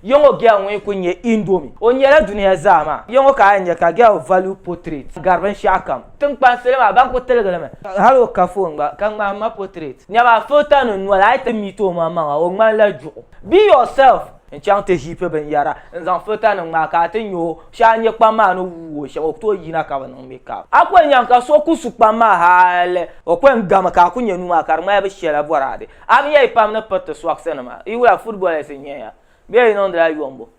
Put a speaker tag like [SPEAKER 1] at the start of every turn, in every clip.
[SPEAKER 1] yongo gya ngwe kunye indomie onyela dunia zama yongo ka anya ka gya value portrait garban shakam tung pansele ma banko telegrame halo kafon ba kan ma portrait nyama photo no wala ite mito mama o man la jo be yourself enchante hipe ben yara nzan photo no ma ka tinyo shanye kpama no wo she o to yina ka no makeup akwa nyanka so kusu kpama hale o kwen gama ka kunye nu ma karma be shela borade am ye pam na pote so aksena ma iwa football esenye be inondra yombo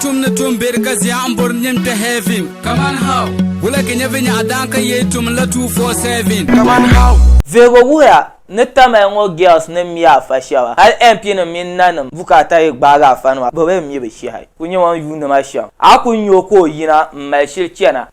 [SPEAKER 2] tum na tum bergazi ambor nyemte heavy Kaman how wala kenya venya adanka yetum la 247 Kaman how
[SPEAKER 1] vego wuya neta ngo girls ne miya fashawa al MP na min nanam bukata ye gbaga fanwa bobe mi be shi hay kunye won yu na ma sha akunyo ko yina malshil chena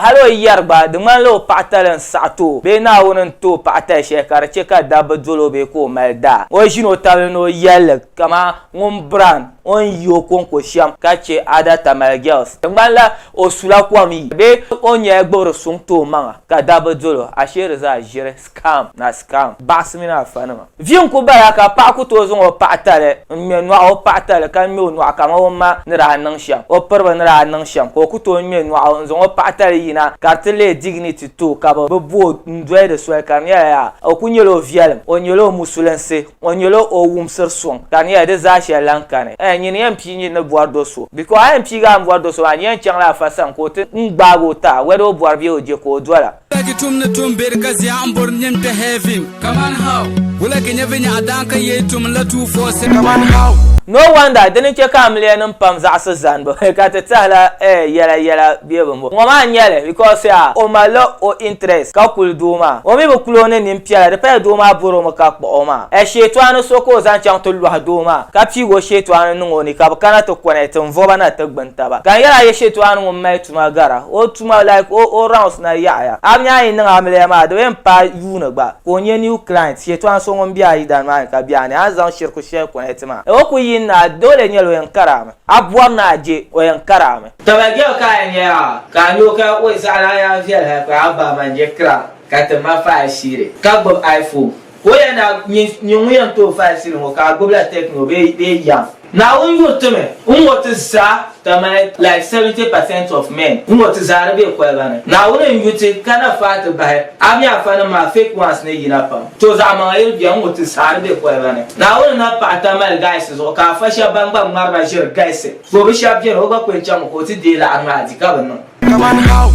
[SPEAKER 1] halo yarba de man lo patalen sato be na wonen to pata shekar cheka dab dolo be ko malda o jino tawno yel kama ngom brand on yo konko sham kache ada Tamale girls ngala o sula kwami be onye gboro sunto manga ka dab dolo a shere za jire scam na scam basmina fanama vion ko baya ka pa ku to zo patale me no o patale kan me no aka ma ma ni ra nan sham o perba ni ra nan sham ko ku to me no zo patale yina kartele dignity to ka bo bo ndwe de so kan ya o kunyelo vial o nyelo musulense o nyelo o wumser son kan ya de za she lankane nyini mpi ni na boardo so because mpi ga boardo so anyen changla fasan ko te ngbago ta wedo boarbi o je ko dola
[SPEAKER 2] tum na tum bergazi ambor nyemte heavy Kaman how wala kenya venya adanka yetum la 247 Kaman how
[SPEAKER 1] no wonder didn't check am pam za zanbo ka ta tala yala biebombo ngoma nyele because ya o malo o interest ka kul duma o mi bo kulone nim piala de pa duma boro mo ka kpo ma shetwanu soko zan chang to lwa duma ka pi go shetwanu ngoni ka kana to connect mvoba na tagbanta ba kan yala ye shetwanu mo mai tuma gara o tuma like o rounds na ya amnya yin nga amle ma do en pa yuna ba ko nye new client shetwanu so ngom bia idan ma ka bia ne azan shirku she connect ma o ku na dole nyelo yankarama abuwa na je o yankarama tabage ka nya ka nyo ka o sala ya fiel ha ka aba manje kra ka te ma fa shire ka gbo iPhone ko ya na nyu yan to fa shire mo ka gbo la techno be ya na unyotume unwotusa tamale like 70% of men unwotusa be ko bana na unyute kana fatu ba amya fana ma fake ones ne yina pam to za ma yel bi unwotusa be ko bana na unna pa Tamale guys so ka fasha bangba marba shir guys so bi sha bi ro ba ko cham ko ti de la anma di ka bana
[SPEAKER 2] Kaman how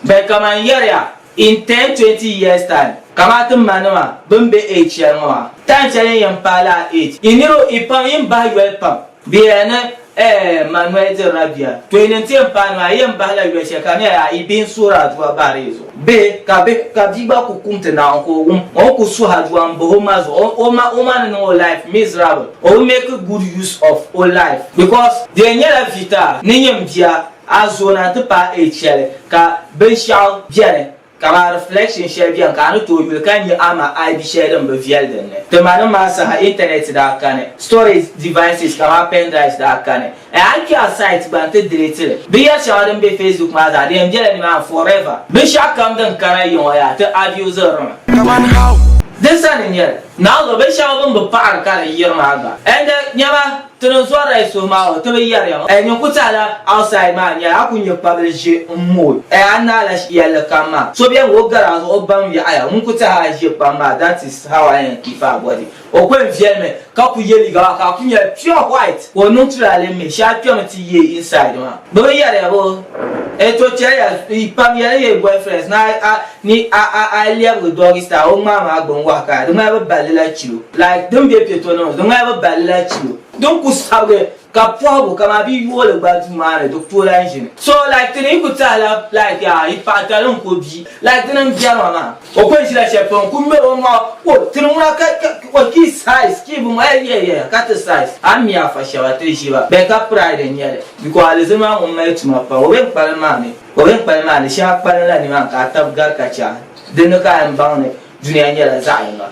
[SPEAKER 1] be Kaman yarea in 10-20 years time kamatin manama bumbe age yanwa tan chale yampala age iniro ipam yimba welpam biene manuel de rabia to inentie panwa yamba la yeshe kana ya ibin sura tuwa barizo be ka biba ku kumte na ko o ku su hadwa mbohoma zo o man no life miserable o make good use of all life because the nyela vita ninyem bia azona to pa age ka ben shao biene kama reflection share biyan ka to yul kan yi ama ib share dan be vial den ne to manan ma sa internet da kane storage devices kama pen drives da kane anki a site ban te delete be ya shawaran be Facebook ma da dem jere ni ma forever be sha kam dan kana yo ya to abuser ma
[SPEAKER 2] Kaman how
[SPEAKER 1] this an yer now the be shawaran be par kana yer ma ga and nyama to so ra so ma to be yer ya enyo kutala outside man ya akunyo publish mo anala yele kama so bien wo gara so obam ya aya munkuta ha je pamba that is how I am keep our body o kwen vieme ka ku yeli ga ka kunya pure white wo neutral me sha pure mti ye inside ma bo yere bo to cheya ipam ye boyfriends na ni I live with doggy star o mama agbon waka do ma be balela chilo like dem be peto no do ma be balela chilo donc ku sabe ka poabo kama bi wole gbadu mare doctor engine so like tini kutala like ya ipatalon ko bi like tini bia mama o ko nsila chepon ku mbero ma o tini una ka ki size ki bu ma ye kat size ami afa shawa trishiba be ka pride nyele because alizema o ma etuma pa o ben palmane sha palala ni man ka tab gar ka cha de no ka ambane dunia nyela zaima